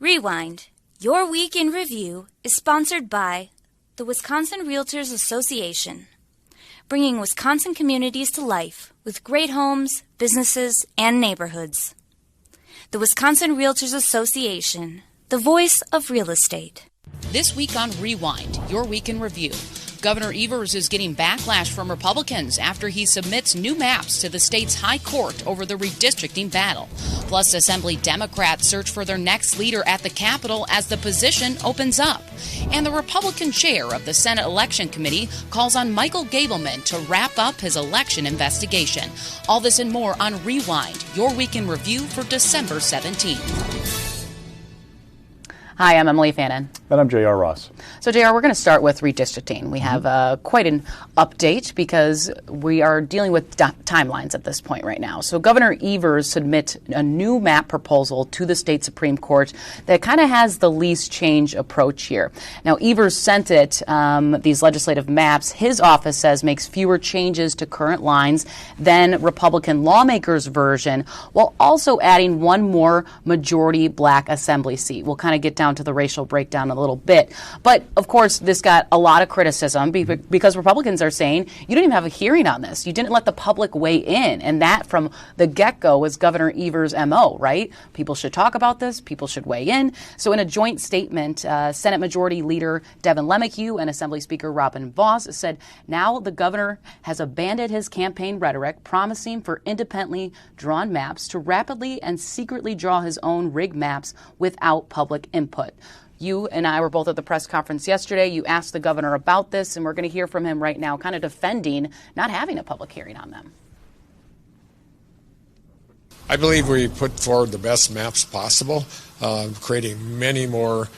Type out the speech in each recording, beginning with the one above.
Rewind, Your Week in Review is sponsored by the Wisconsin Realtors Association, bringing Wisconsin communities to life with great homes, businesses, and neighborhoods. The Wisconsin Realtors Association, the voice of real estate. This week on Rewind, Your Week in Review. Governor Evers is getting backlash from Republicans after he submits new maps to the state's high court over the redistricting battle. Plus, Assembly Democrats search for their next leader at the Capitol as the position opens up. And the Republican chair of the Senate Election Committee calls on Michael Gableman to wrap up his election investigation. All this and more on Rewind, Your Week in Review for December 17th. Hi, I'm Emilee Fannon. And I'm J.R. Ross. So, J.R., we're going to start with redistricting. We have quite an update because we are dealing with timelines at this point right now. So, Governor Evers submit a new map proposal to the state Supreme Court that kind of has the least change approach here. Now, Evers sent it, these legislative maps, his office says makes fewer changes to current lines than Republican lawmakers' version, while also adding one more majority black assembly seat. We'll kind of get down to the racial breakdown in a little bit. But, of course, this got a lot of criticism because Republicans are saying you didn't even have a hearing on this. You didn't let the public weigh in. And that, from the get-go, was Governor Evers' M.O., right? People should talk about this. People should weigh in. So in a joint statement, Senate Majority Leader Devin LeMahieu and Assembly Speaker Robin Vos said now the governor has abandoned his campaign rhetoric, promising for independently drawn maps to rapidly and secretly draw his own rigged maps without public input. You and I were both at the press conference yesterday. You asked the governor about this, and we're going to hear from him right now, kind of defending not having a public hearing on them. I believe we put forward the best maps possible, creating many more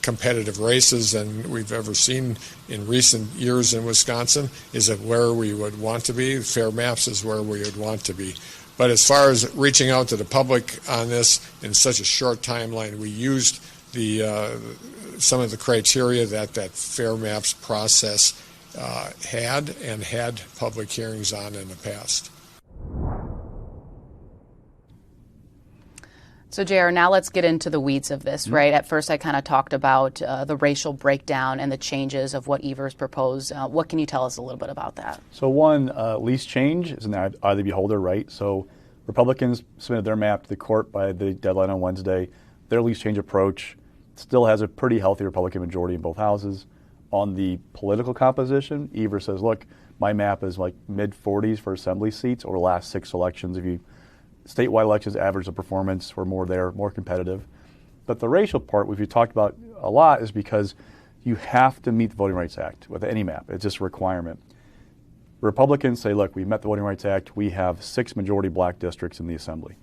competitive races than we've ever seen in recent years in Wisconsin. Is it where we would want to be? Fair maps is where we would want to be. But as far as reaching out to the public on this in such a short timeline, we used some of the criteria that fair maps process had public hearings on in the past. So, JR, now let's get into the weeds of this, right? At first, I kind of talked about the racial breakdown and the changes of what Evers proposed. What can you tell us a little bit about that? So one, least change is an eye of the beholder, right? So Republicans submitted their map to the court by the deadline on Wednesday. Their least change approach still has a pretty healthy Republican majority in both houses. On the political composition, Evers says, look, my map is like mid-40s for assembly seats over the last 6 elections. If you statewide elections average the performance, we're more there, more competitive. But the racial part, which we talked about a lot, is because you have to meet the Voting Rights Act with any map. It's just a requirement. Republicans say, look, we met the Voting Rights Act. We have 6 majority black districts in the Assembly,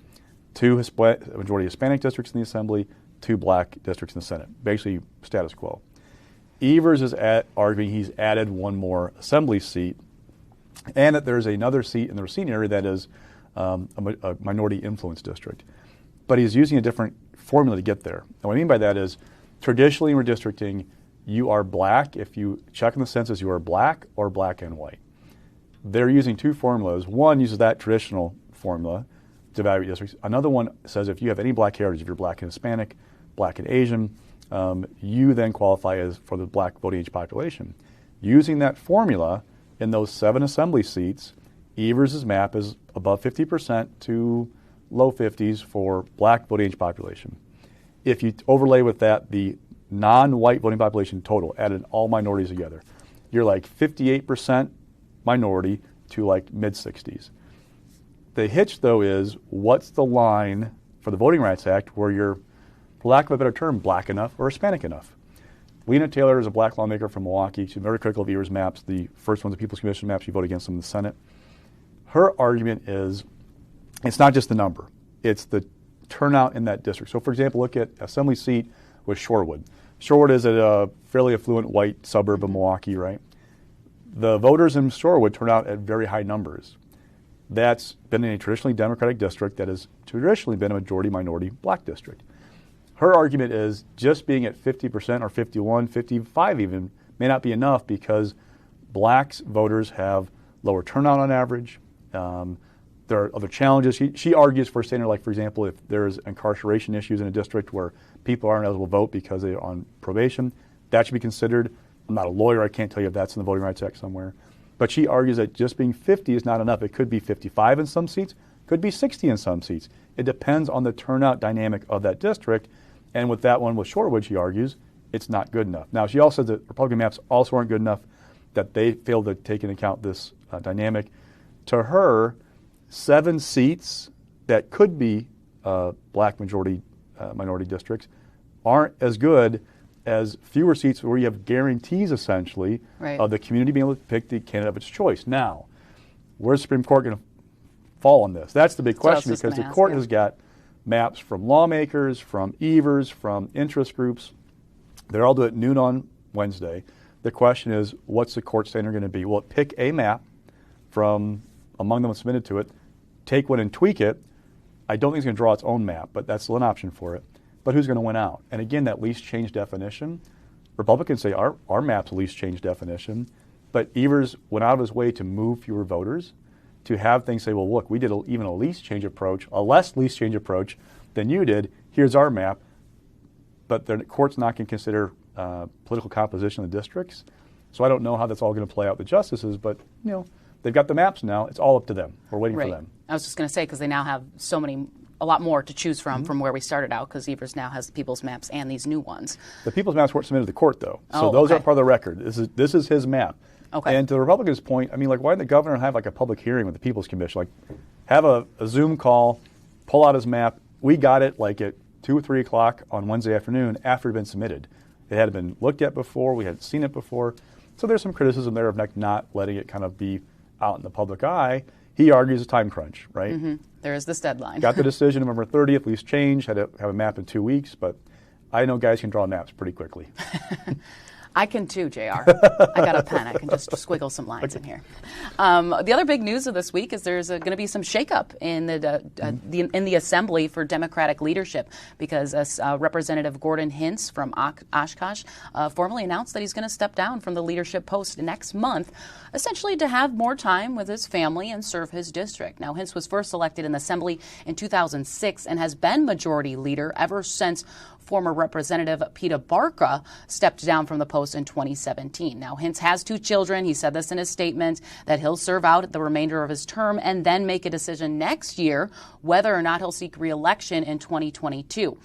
2 majority Hispanic districts in the Assembly, 2 black districts in the Senate. Basically, status quo. Evers is arguing he's added one more Assembly seat and that there's another seat in the Racine area that is a minority influence district. But he's using a different formula to get there. And what I mean by that is, traditionally in redistricting, you are black. If you check in the census, you are black or black and white. They're using 2 formulas. One uses that traditional formula to evaluate districts. Another one says if you have any black heritage, if you're black and Hispanic, black and Asian, you then qualify as for the black voting age population. Using that formula in those 7 assembly seats, Evers' map is above 50% to low 50s for black voting age population. If you overlay with that the non-white voting population total, added all minorities together, you're like 58% minority to like mid-60s. The hitch, though, is what's the line for the Voting Rights Act where you're, for lack of a better term, black enough or Hispanic enough? Lena Taylor is a black lawmaker from Milwaukee. She's very critical of Evers' maps. The first one's the People's Commission map. She voted against them in the Senate. Her argument is it's not just the number. It's the turnout in that district. So, for example, look at assembly seat with Shorewood. Shorewood is a fairly affluent white suburb of Milwaukee, right? The voters in Shorewood turn out at very high numbers. That's been in a traditionally Democratic district that has traditionally been a majority-minority black district. Her argument is just being at 50% or 51, 55 even may not be enough because blacks voters have lower turnout on average. There are other challenges. She argues for a standard like, for example, if there's incarceration issues in a district where people aren't eligible to vote because they're on probation, that should be considered. I'm not a lawyer. I can't tell you if that's in the Voting Rights Act somewhere. But she argues that just being 50 is not enough. It could be 55 in some seats, could be 60 in some seats. It depends on the turnout dynamic of that district. And with that one with Shorewood, she argues, it's not good enough. Now, she also says that Republican maps also aren't good enough, that they failed to take into account this dynamic. To her, 7 seats that could be black majority minority districts aren't as good as fewer seats where you have guarantees, essentially, of the community being able to pick the candidate of its choice. Now, where's the Supreme Court going to fall on this? That's the big question, because the court has got maps from lawmakers, from Evers, from interest groups. They're all due at noon on Wednesday. The question is, what's the court standard going to be? Will it pick a map from among them submitted to it, take one and tweak it? I don't think it's going to draw its own map, but that's still an option for it. But who's going to win out? And again, that least change definition, Republicans say our map's least change definition, but Evers went out of his way to move fewer voters, to have things say, well, look, we did even a least change approach, a less least change approach than you did. Here's our map. But the court's not going to consider political composition of the districts. So I don't know how that's all going to play out with the justices, but they've got the maps now. It's all up to them. We're waiting for them. I was just going to say, because they now have a lot more to choose from where we started out, because Evers now has the people's maps and these new ones. The people's maps weren't submitted to the court, though. So those aren't part of the record. This is his map. Okay. And to the Republicans' point, I mean, like, why didn't the governor have like a public hearing with the People's Commission? Like, have a Zoom call, pull out his map. We got it like at 2 or 3 o'clock on Wednesday afternoon after it had been submitted. It had been looked at before. We had seen it before. So there's some criticism there of not letting it kind of be out in the public eye. He argues a time crunch, right? Mm-hmm. There is this deadline. Got the decision November 30th, least change, had to have a map in 2 weeks, but I know guys can draw maps pretty quickly. I can too, JR. I got a pen. I can just squiggle some lines in here. The other big news of this week is there's going to be some shakeup in the Assembly for Democratic leadership, because Representative Gordon Hintz from Oshkosh formally announced that he's going to step down from the leadership post next month, essentially to have more time with his family and serve his district. Now, Hintz was first elected in the Assembly in 2006 and has been majority leader ever since former Representative Peter Barca stepped down from the post in 2017. Now, Hintz has 2 children. He said this in his statement, that he'll serve out the remainder of his term and then make a decision next year whether or not he'll seek re-election in 2022.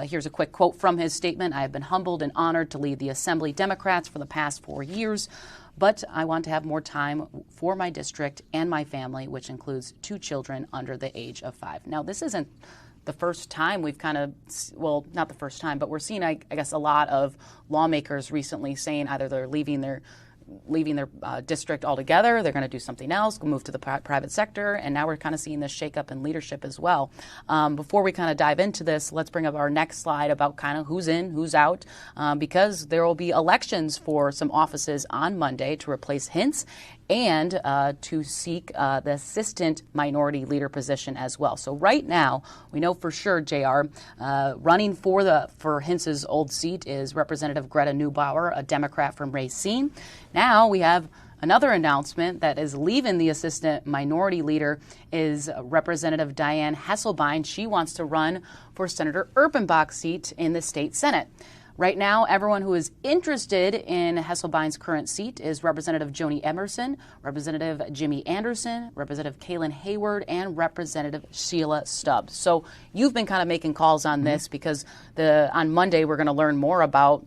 Here's a quick quote from his statement. "I have been humbled and honored to lead the Assembly Democrats for the past 4 years, but I want to have more time for my district and my family, which includes 2 children under the age of 5. Now, this isn't the first time we've kind of, well, not the first time, but we're seeing, I guess, a lot of lawmakers recently saying either they're leaving their district altogether, they're going to do something else, move to the private sector, and now we're kind of seeing this shakeup in leadership as well. Before we kind of dive into this, let's bring up our next slide about kind of who's in, who's out, because there will be elections for some offices on Monday to replace Hintz and to seek the assistant minority leader position as well. So right now, we know for sure, JR, running for Hintz's old seat is Representative Greta Neubauer, a Democrat from Racine. Now we have another announcement that is leaving the assistant minority leader is Representative Diane Hesselbein. She wants to run for Senator Erpenbach's seat in the state Senate. Right now, everyone who is interested in Hesselbein's current seat is Representative Joni Emerson, Representative Jimmy Anderson, Representative Kaylin Hayward, and Representative Sheila Stubbs. So you've been kind of making calls on this, because on Monday we're going to learn more about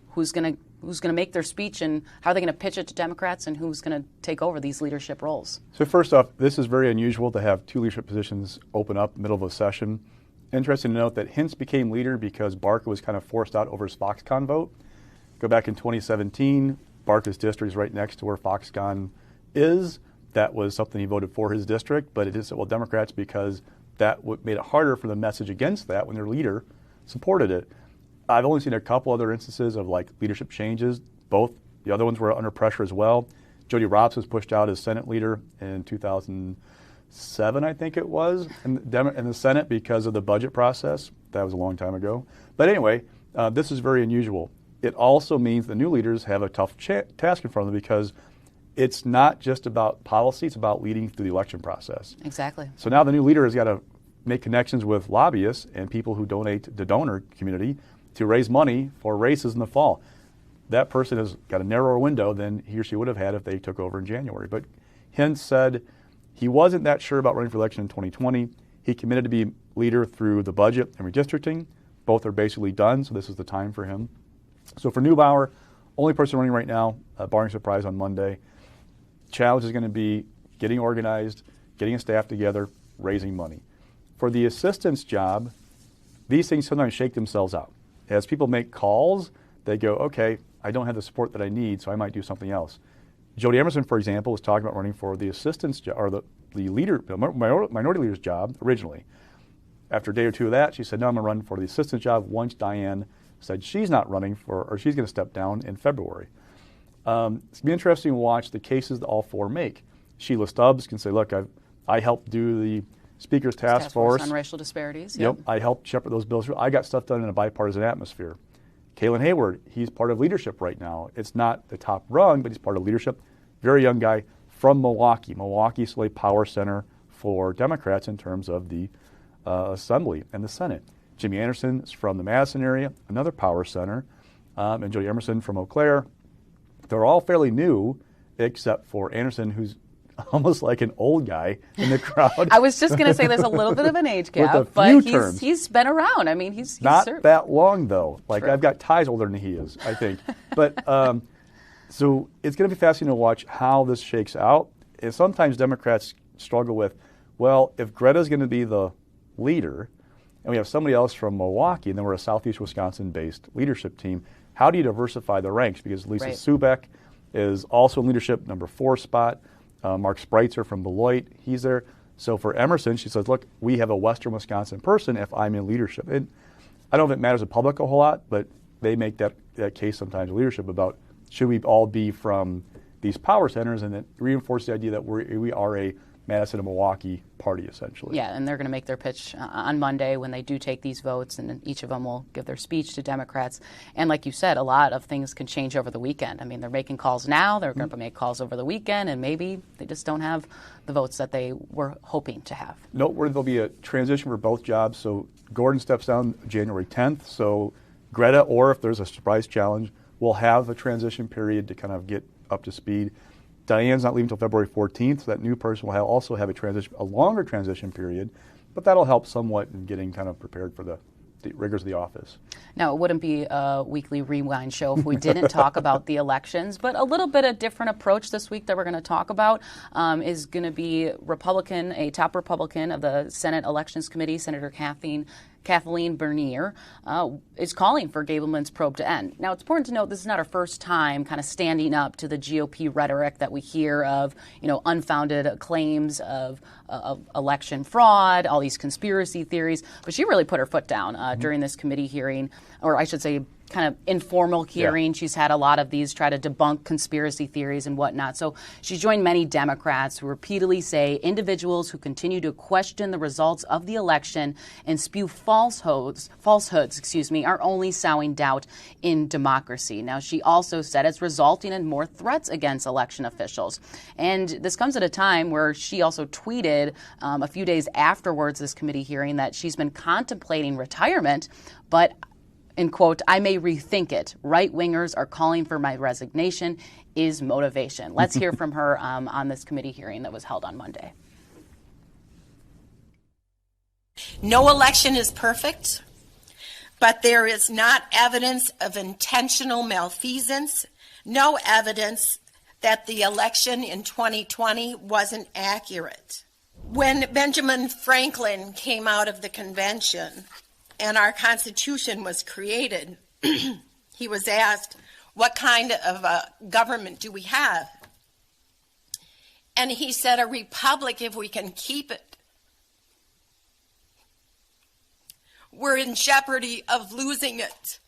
who's going to make their speech and how they're going to pitch it to Democrats and who's going to take over these leadership roles. So first off, this is very unusual to have 2 leadership positions open up in the middle of a session. Interesting to note that Hintz became leader because Barca was kind of forced out over his Foxconn vote. Go back in 2017, Barca's district is right next to where Foxconn is. That was something he voted for his district, but it did so well Democrats because that made it harder for the message against that when their leader supported it. I've only seen a couple other instances of leadership changes. Both the other ones were under pressure as well. Jody Robson was pushed out as Senate leader in 2007, I think it was, in the Senate because of the budget process. That was a long time ago. But anyway, this is very unusual. It also means the new leaders have a tough task in front of them because it's not just about policy, it's about leading through the election process. Exactly. So now the new leader has got to make connections with lobbyists and people who donate to the donor community to raise money for races in the fall. That person has got a narrower window than he or she would have had if they took over in January. But Hintz said he wasn't that sure about running for election in 2020. He committed to be leader through the budget and redistricting. Both are basically done, so this is the time for him. So for Neubauer, only person running right now, barring surprise on Monday. Challenge is going to be getting organized, getting a staff together, raising money. For the assistant's job, these things sometimes shake themselves out. As people make calls, they go, okay, I don't have the support that I need, so I might do something else. Jody Emerson, for example, was talking about running for the assistant's job, or the minority leader's job originally. After a day or two of that, she said, no, I'm going to run for the assistant's job once Diane said she's not running for, or she's going to step down in February. It's going to be interesting to watch the cases that all four make. Sheila Stubbs can say, look, I helped do the Speaker's Task Force on racial disparities. Yep, I helped shepherd those bills through. I got stuff done in a bipartisan atmosphere. Kalen Hayward, he's part of leadership right now. It's not the top rung, but he's part of leadership. Very young guy from Milwaukee. Milwaukee's still a power center for Democrats in terms of the Assembly and the Senate. Jimmy Anderson is from the Madison area, another power center, and Jody Emerson from Eau Claire. They're all fairly new, except for Anderson, who's almost like an old guy in the crowd. I was just going to say there's a little bit of an age gap, but he's been around. I mean, he's not that long, though. Like, true. I've got ties older than he is, I think. But so it's going to be fascinating to watch how this shakes out. And sometimes Democrats struggle with, well, if Greta's going to be the leader, and we have somebody else from Milwaukee, and then we're a Southeast Wisconsin-based leadership team, how do you diversify the ranks? Because Lisa Subeck is also in leadership, number 4 spot. Mark Spreitzer from Beloit, he's there. So for Emerson, she says, look, we have a Western Wisconsin person if I'm in leadership. And I don't know if it matters to the public a whole lot, but they make that case sometimes in leadership about should we all be from these power centers, and it reinforces the idea that we are a Madison and Milwaukee party, essentially. Yeah, and they're going to make their pitch on Monday when they do take these votes, and each of them will give their speech to Democrats. And like you said, a lot of things can change over the weekend. I mean, they're making calls now, they're going to make calls over the weekend, and maybe they just don't have the votes that they were hoping to have. Noteworthy, there'll be a transition for both jobs. So Gordon steps down January 10th, so Greta, or if there's a surprise challenge, will have a transition period to kind of get up to speed. Diane's not leaving until February 14th, so that new person will also have a longer transition period, but that'll help somewhat in getting kind of prepared for the rigors of the office. Now, it wouldn't be a weekly rewind show if we didn't talk about the elections, but a little bit of different approach this week that we're going to talk about is going to be a top Republican of the Senate Elections Committee, Senator Kathleen Bernier, is calling for Gableman's probe to end. Now, it's important to note this is not our first time kind of standing up to the GOP rhetoric that we hear of, unfounded claims of election fraud, all these conspiracy theories. But she really put her foot down during this committee hearing, or I should say kind of informal hearing. Yeah. She's had a lot of these try to debunk conspiracy theories and whatnot. So she's joined many Democrats who repeatedly say individuals who continue to question the results of the election and spew falsehoods, are only sowing doubt in democracy. Now, she also said it's resulting in more threats against election officials. And this comes at a time where she also tweeted a few days afterwards this committee hearing that she's been contemplating retirement, but in quote, I may rethink it. Right-wingers are calling for my resignation is motivation. Let's hear from her on this committee hearing that was held on Monday. No election is perfect, but there is not evidence of intentional malfeasance, no evidence that the election in 2020 wasn't accurate. When Benjamin Franklin came out of the convention and our Constitution was created, he was asked, what kind of a government do we have? And he said, a republic if we can keep it. We're in jeopardy of losing it.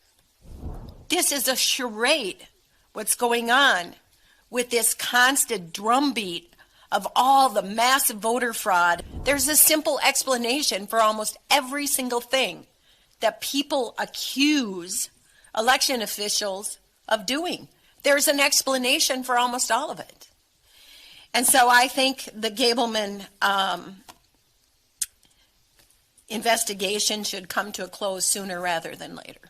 This is a charade, what's going on with this constant drumbeat of all the massive voter fraud. There's a simple explanation for almost every single thing that people accuse election officials of doing. There's an explanation for almost all of it. And so I think the Gableman investigation should come to a close sooner rather than later.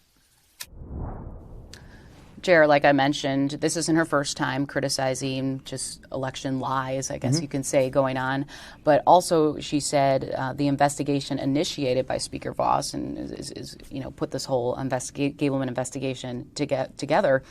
Jer, like I mentioned, this isn't her first time criticizing just election lies, I guess you can say, going on. But also, she said the investigation initiated by Speaker Voss and is put this whole Gableman investigation together.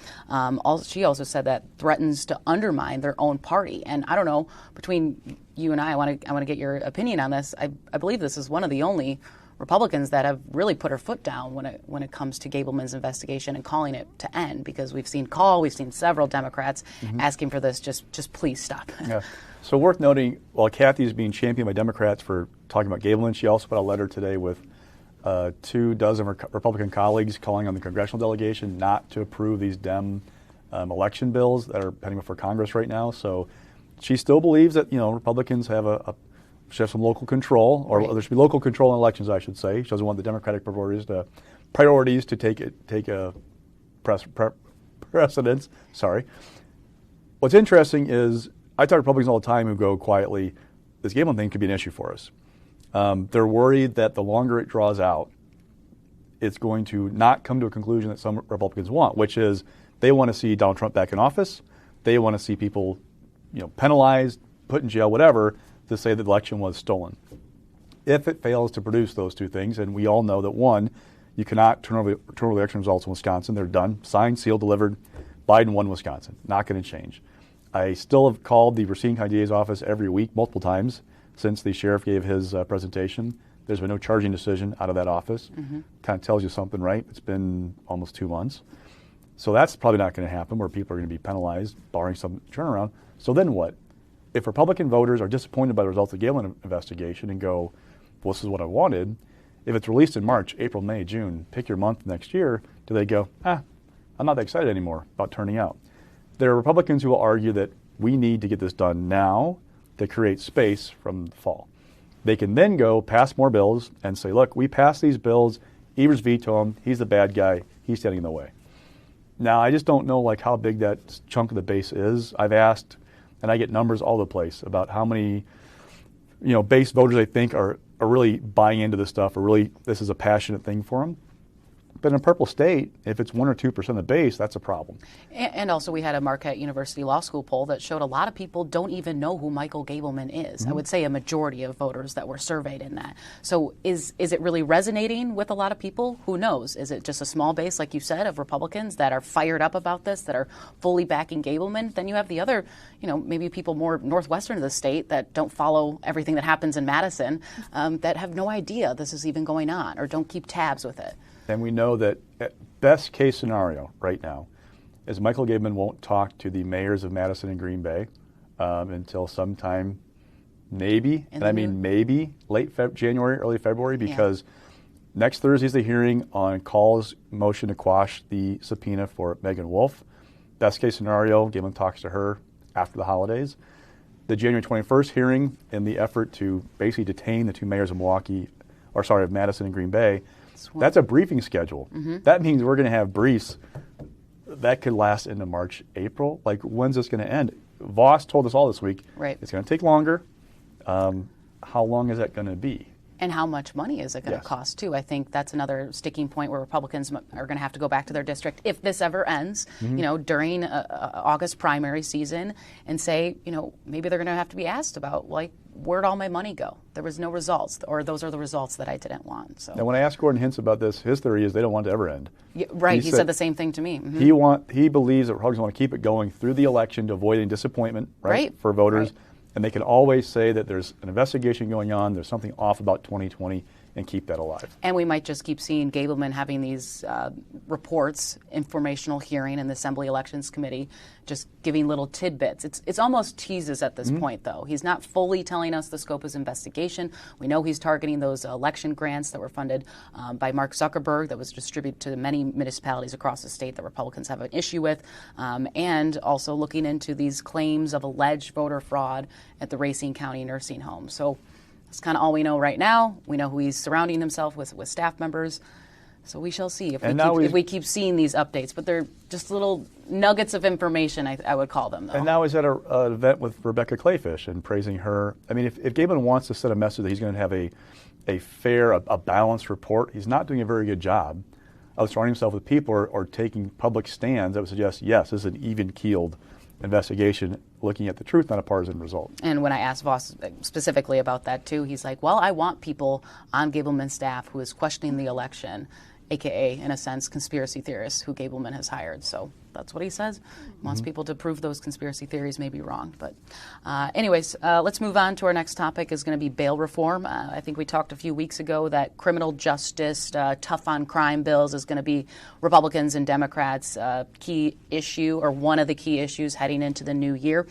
She also said that threatens to undermine their own party. And I don't know, between you and I want to get your opinion on this. I believe this is one of the only Republicans that have really put her foot down when it comes to Gableman's investigation and calling it to end, because we've seen several Democrats asking for this, just please stop. Yeah. So worth noting, while Kathy's being championed by Democrats for talking about Gableman, she also put a letter today with 24 Republican colleagues calling on the congressional delegation not to approve these Dem election bills that are pending before Congress right now. So she still believes that Republicans should have some local control, or there should be local control in elections, I should say. She doesn't want the Democratic priorities to take a precedence. Sorry. What's interesting is I talk to Republicans all the time who go quietly, this Gableman thing could be an issue for us. They're worried that the longer it draws out, it's going to not come to a conclusion that some Republicans want, which is they want to see Donald Trump back in office. They want to see people, penalized, put in jail, whatever, to say that the election was stolen. If it fails to produce those two things, and we all know that, one, you cannot turn over the election results in Wisconsin. They're done, signed, sealed, delivered. Biden won Wisconsin. Not going to change. I still have called the Racine County DA's office every week, multiple times, since the sheriff gave his presentation. There's been no charging decision out of that office. Kind of tells you something, right? It's been almost 2 months. So that's probably not going to happen, where people are going to be penalized, barring some turnaround. So then what? If Republican voters are disappointed by the results of the Gableman investigation and go, well, this is what I wanted, if it's released in March, April, May, June, pick your month next year, do they go, I'm not that excited anymore about turning out? There are Republicans who will argue that we need to get this done now to create space from the fall. They can then go pass more bills and say, look, we passed these bills, Evers vetoed them, he's the bad guy, he's standing in the way. Now, I just don't know how big that chunk of the base is. I've asked, and I get numbers all over the place about how many, base voters I think are really buying into this stuff, or really this is a passionate thing for them. But in a purple state, if it's 1 or 2% of the base, that's a problem. And also, we had a Marquette University Law School poll that showed a lot of people don't even know who Michael Gableman is. I would say a majority of voters that were surveyed in that. So is it really resonating with a lot of people? Who knows? Is it just a small base, like you said, of Republicans that are fired up about this, that are fully backing Gableman? Then you have the other, maybe people more northwestern of the state that don't follow everything that happens in Madison, that have no idea this is even going on, or don't keep tabs with it. And we know that best case scenario right now is Michael Gableman won't talk to the mayors of Madison and Green Bay until sometime maybe, maybe late January, early February, because next Thursday is the hearing on Call's motion to quash the subpoena for Megan Wolf. Best case scenario, Gableman talks to her after the holidays. The January 21st hearing, in the effort to basically detain the two mayors of of Madison and Green Bay, that's a briefing schedule. That means we're going to have briefs that could last into March, April. When's this going to end? Voss told us all this week, it's going to take longer. How long is that going to be? And how much money is it going to cost, too? I think that's another sticking point where Republicans are going to have to go back to their district, if this ever ends, during August primary season, and say, maybe they're going to have to be asked about, where'd all my money go? There was no results, or those are the results that I didn't want. So. Now, when I asked Gordon Hintz about this, his theory is they don't want it to ever end. Yeah, right, he said the same thing to me. He believes that Republicans want to keep it going through the election to avoid any disappointment for voters. Right. And they can always say that there's an investigation going on, there's something off about 2020, and keep that alive. And we might just keep seeing Gableman having these reports, informational hearing in the Assembly Elections Committee, just giving little tidbits. It's almost teases at this point, though. He's not fully telling us the scope of his investigation. We know he's targeting those election grants that were funded by Mark Zuckerberg that was distributed to many municipalities across the state that Republicans have an issue with, and also looking into these claims of alleged voter fraud at the Racine County nursing home. So that's kind of all we know right now. We know who he's surrounding himself with staff members. So we shall see if we keep seeing these updates. But they're just little nuggets of information, I would call them, though. And now he's at an event with Rebecca Clayfish and praising her. I mean, if Gableman wants to send a message that he's going to have a fair, a balanced report, he's not doing a very good job of surrounding himself with people or taking public stands that would suggest, yes, this is an even-keeled investigation looking at the truth, not a partisan result. And when I asked Voss specifically about that, too, he's like, well, I want people on Gableman's staff who is questioning the election, a.k.a., in a sense, conspiracy theorists who Gableman has hired. So that's what he says. He wants people to prove those conspiracy theories may be wrong. But anyways, let's move on to our next topic is going to be bail reform. I think we talked a few weeks ago that criminal justice, tough on crime bills is going to be Republicans and Democrats' key issue, or one of the key issues heading into the new year.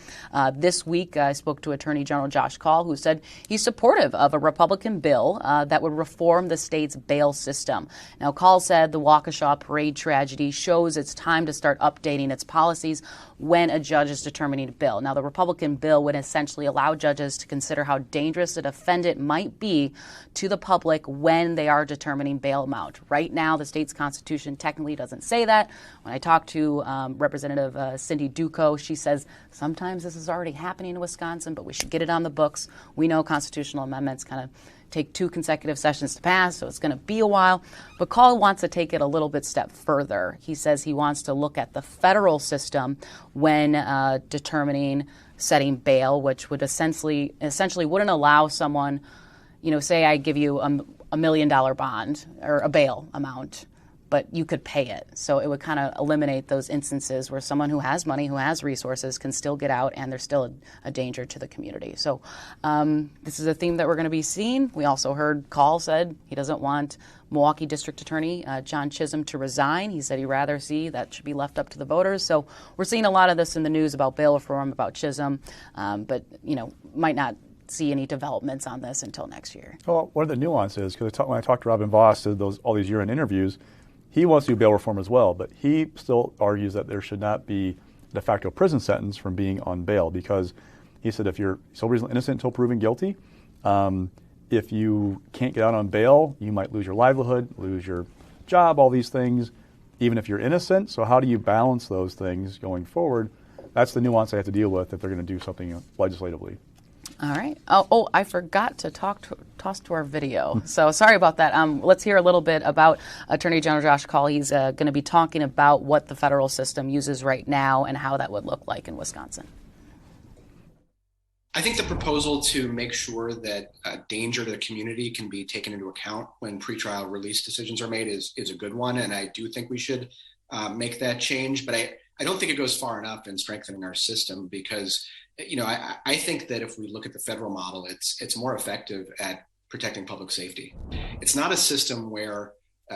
This week, I spoke to Attorney General Josh Kaul, who said he's supportive of a Republican bill that would reform the state's bail system. Now, Kaul said the Waukesha parade tragedy shows it's time to start updating its policies when a judge is determining a bill. Now, the Republican bill would essentially allow judges to consider how dangerous a defendant might be to the public when they are determining bail amount. Right now, the state's constitution technically doesn't say that. When I talked to Representative Cindy Duco, she says sometimes this is already happening in Wisconsin, but we should get it on the books. We know constitutional amendments kind of take 2 consecutive sessions to pass, so it's going to be a while. But Kaul wants to take it a little bit step further. He says he wants to look at the federal system when determining setting bail, which would essentially wouldn't allow someone, say I give you a $1 million bond or a bail amount, but you could pay it. So it would kind of eliminate those instances where someone who has money, who has resources, can still get out and they're still a danger to the community. So this is a theme that we're going to be seeing. We also heard Kaul said he doesn't want Milwaukee District Attorney John Chisholm to resign. He said he'd rather see that should be left up to the voters. So we're seeing a lot of this in the news about bail reform, about Chisholm, but might not see any developments on this until next year. Well, one of the nuances, because when I talked to Robin Voss, all these year-end interviews, he wants to do bail reform as well, but he still argues that there should not be a de facto prison sentence from being on bail, because he said if you're so reasonably innocent until proven guilty, if you can't get out on bail, you might lose your livelihood, lose your job, all these things, even if you're innocent. So how do you balance those things going forward? That's the nuance they have to deal with if they're going to do something legislatively. All right. Oh, I forgot to toss to our video. So sorry about that. Let's hear a little bit about Attorney General Josh Kaul. He's going to be talking about what the federal system uses right now and how that would look like in Wisconsin. I think the proposal to make sure that danger to the community can be taken into account when pretrial release decisions are made is a good one, and I do think we should make that change. But I don't think it goes far enough in strengthening our system, because I think that if we look at the federal model, it's more effective at protecting public safety. It's not a system where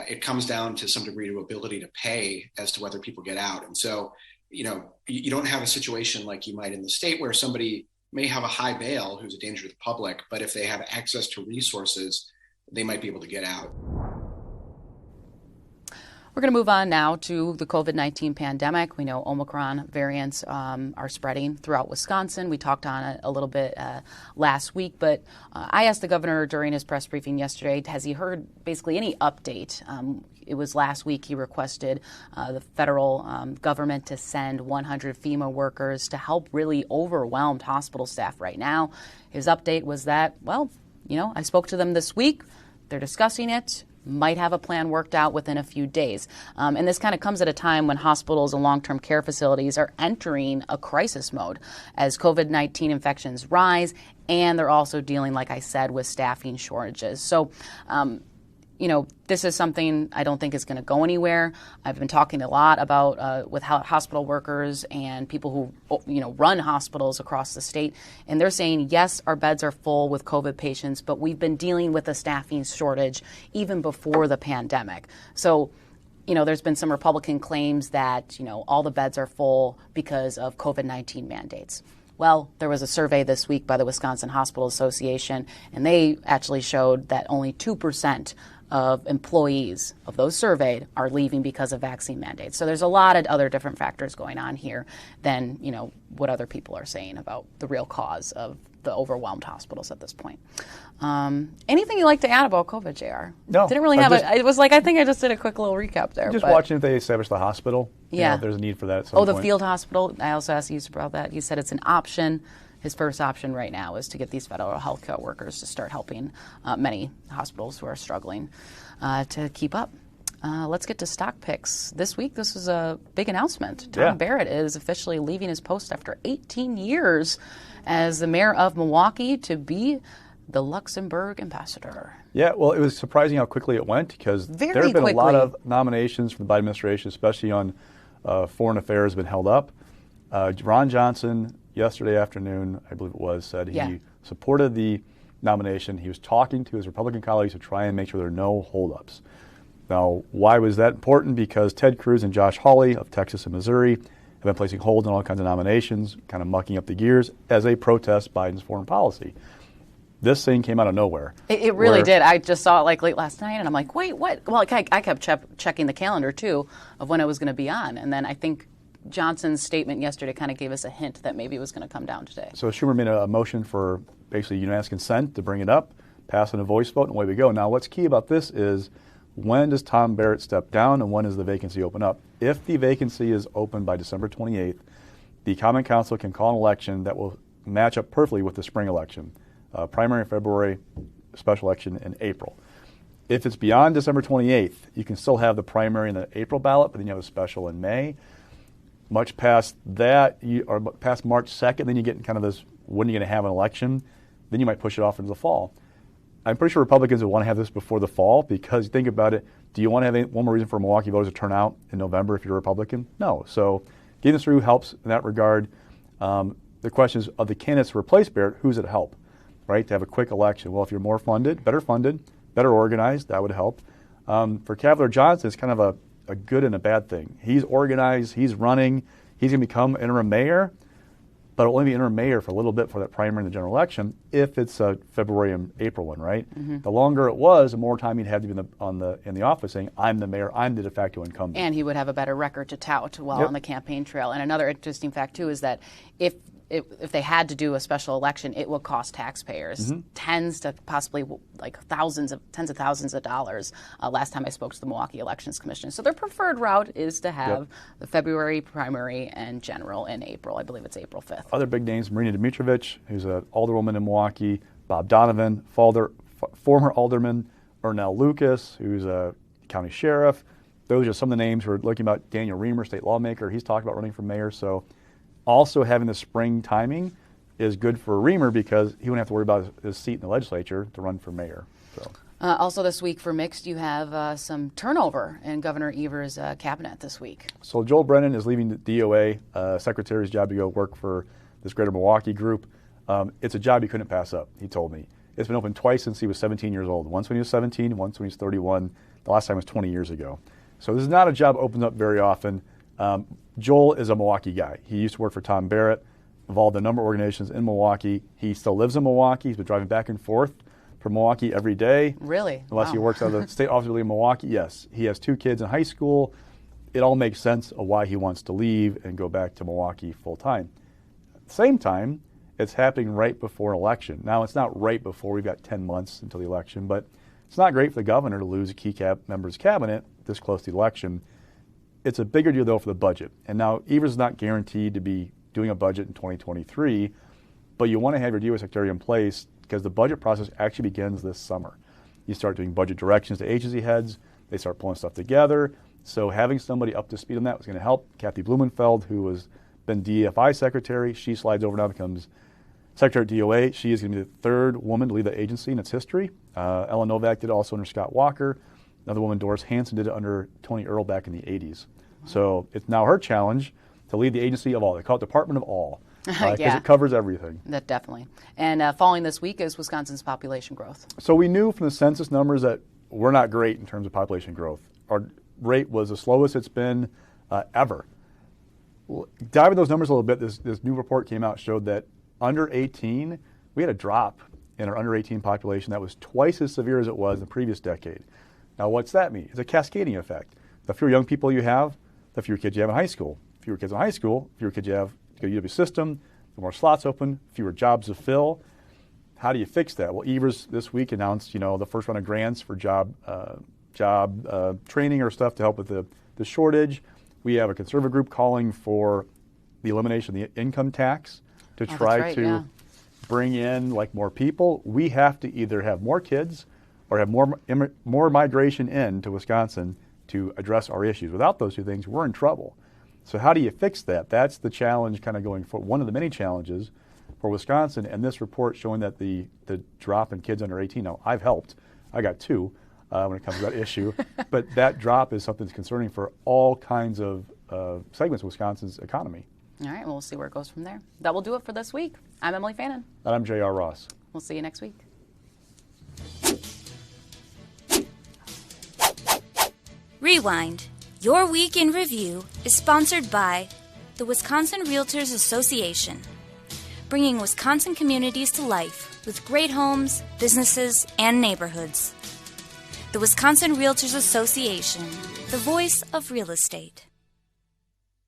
it comes down to some degree to ability to pay as to whether people get out. And so, you don't have a situation like you might in the state where somebody may have a high bail who's a danger to the public, but if they have access to resources, they might be able to get out. We're going to move on now to the COVID-19 pandemic. We know Omicron variants are spreading throughout Wisconsin. We talked on it a little bit last week, but I asked the governor during his press briefing yesterday, has he heard basically any update? It was last week he requested the federal government to send 100 FEMA workers to help really overwhelmed hospital staff right now. His update was that, I spoke to them this week. They're discussing it. Might have a plan worked out within a few days. And this kind of comes at a time when hospitals and long-term care facilities are entering a crisis mode as COVID-19 infections rise, and they're also dealing, like I said, with staffing shortages. So, this is something I don't think is going to go anywhere. I've been talking a lot about with hospital workers and people who, run hospitals across the state. And they're saying, yes, our beds are full with COVID patients, but we've been dealing with a staffing shortage even before the pandemic. So, there's been some Republican claims that, all the beds are full because of COVID-19 mandates. Well, there was a survey this week by the Wisconsin Hospital Association, and they actually showed that only 2% of employees of those surveyed are leaving because of vaccine mandates. So there's a lot of other different factors going on here than, what other people are saying about the real cause of the overwhelmed hospitals at this point. Anything you like to add about COVID, JR? No. Didn't really have it. It was like, I think I just did a quick little recap there. Just watching if they establish the hospital. Yeah. There's a need for that at some the point. field hospital. I also asked you about that. You said it's an option. His first option right now is to get these federal health care workers to start helping many hospitals who are struggling to keep up. Let's get to stock picks. This week, this was a big announcement. Tom Barrett is officially leaving his post after 18 years as the mayor of Milwaukee to be the Luxembourg ambassador. Yeah, well, it was surprising how quickly it went because there have been a lot of nominations from the Biden administration, especially on foreign affairs, have been held up. Ron Johnson, yesterday afternoon, I believe it was, said he supported the nomination. He was talking to his Republican colleagues to try and make sure there are no holdups. Now, why was that important? Because Ted Cruz and Josh Hawley of Texas and Missouri have been placing holds on all kinds of nominations, kind of mucking up the gears as they protest Biden's foreign policy. This thing came out of nowhere. It really did. I just saw it like late last night, and I'm like, wait, what? Well, I kept checking the calendar, too, of when it was going to be on. And then I think Johnson's statement yesterday kind of gave us a hint that maybe it was going to come down today. So Schumer made a motion for basically unanimous consent to bring it up, pass in a voice vote, and away we go. Now, what's key about this is when does Tom Barrett step down and when does the vacancy open up? If the vacancy is open by December 28th, the Common Council can call an election that will match up perfectly with the spring election. Primary in February, special election in April. If it's beyond December 28th, you can still have the primary in the April ballot, but then you have a special in May. Much past that, or past March 2nd, then you get in kind of this, when are you going to have an election? Then you might push it off into the fall. I'm pretty sure Republicans would want to have this before the fall because think about it, do you want to have one more reason for Milwaukee voters to turn out in November if you're a Republican? No. So getting this through helps in that regard. The question is, of the candidates to replace Barrett, who's it help? Right, to have a quick election. Well, if you're more funded, better organized, that would help. For Cavalier Johnson, it's kind of a good and a bad thing. He's organized, he's running, he's going to become interim mayor, but it'll only be interim mayor for a little bit for that primary in the general election if it's a February and April one, right? Mm-hmm. The longer it was, the more time he'd have to be in the office saying, I'm the mayor, I'm the de facto incumbent. And he would have a better record to tout while on the campaign trail. And another interesting fact, too, is that if they had to do a special election, it will cost taxpayers tens to possibly like tens of thousands of dollars. Last time I spoke to the Milwaukee Elections Commission. So their preferred route is to have the February primary and general in April. I believe it's April 5th. Other big names, Marina Dmitrovich, who's an alderwoman in Milwaukee, Bob Donovan, former alderman, Ernell Lucas, who's a county sheriff. Those are some of the names. We're looking about Daniel Reamer, state lawmaker. He's talked about running for mayor. So also having the spring timing is good for Reamer because he wouldn't have to worry about his seat in the legislature to run for mayor. So. Also this week for Mixed, you have some turnover in Governor Evers' cabinet this week. So Joel Brennan is leaving the DOA, secretary's job, to go work for this greater Milwaukee group. It's a job he couldn't pass up, he told me. It's been open twice since he was 17 years old. Once when he was 17, once when he was 31. The last time was 20 years ago. So this is not a job opened up very often. Joel is a Milwaukee guy. He used to work for Tom Barrett, involved in a number of organizations in Milwaukee. He still lives in Milwaukee. He's been driving back and forth from Milwaukee every day. Really? Unless he works out of the state office in Milwaukee. Yes. He has 2 kids in high school. It all makes sense of why he wants to leave and go back to Milwaukee full time. At the same time, it's happening right before election. Now, it's not right before. We've got 10 months until the election, but it's not great for the governor to lose a key member of his cabinet this close to the election. It's a bigger deal, though, for the budget. And now Evers is not guaranteed to be doing a budget in 2023, but you want to have your DOA secretary in place because the budget process actually begins this summer. You start doing budget directions to agency heads. They start pulling stuff together. So having somebody up to speed on that was going to help. Kathy Blumenfeld, who has been DFI secretary, she slides over now, becomes secretary at DOA. She is going to be the 3rd woman to lead the agency in its history. Ellen Novak did it also under Scott Walker. Another woman, Doris Hanson, did it under Tony Earl back in the 80s. So it's now her challenge to lead the agency of all. They call it Department of All because it covers everything. That definitely. And following this week is Wisconsin's population growth. So we knew from the census numbers that we're not great in terms of population growth. Our rate was the slowest it's been ever. Diving those numbers a little bit, this new report came out, showed that under 18, we had a drop in our under 18 population that was twice as severe as it was in the previous decade. Now, what's that mean? It's a cascading effect. The fewer young people you have, the fewer kids you have in high school. Fewer kids in high school, fewer kids you have to go to UW system, the more slots open, fewer jobs to fill. how do you fix that? Well, Evers this week announced, the first round of grants for job training or stuff to help with the shortage. We have a conservative group calling for the elimination of the income tax to try to bring in more people. We have to either have more kids or have more migration into Wisconsin to address our issues. Without those two things, we're in trouble. So how do you fix that? That's the challenge kind of going forward. One of the many challenges for Wisconsin, and this report showing that the drop in kids under 18, now I've helped. I got 2 when it comes to that issue. But that drop is something that's concerning for all kinds of segments of Wisconsin's economy. All right, well, we'll see where it goes from there. That will do it for this week. I'm Emilee Fannon. And I'm J.R. Ross. We'll see you next week. Rewind. Your Week in Review is sponsored by the Wisconsin Realtors Association, bringing Wisconsin communities to life with great homes, businesses, and neighborhoods. The Wisconsin Realtors Association, the voice of real estate.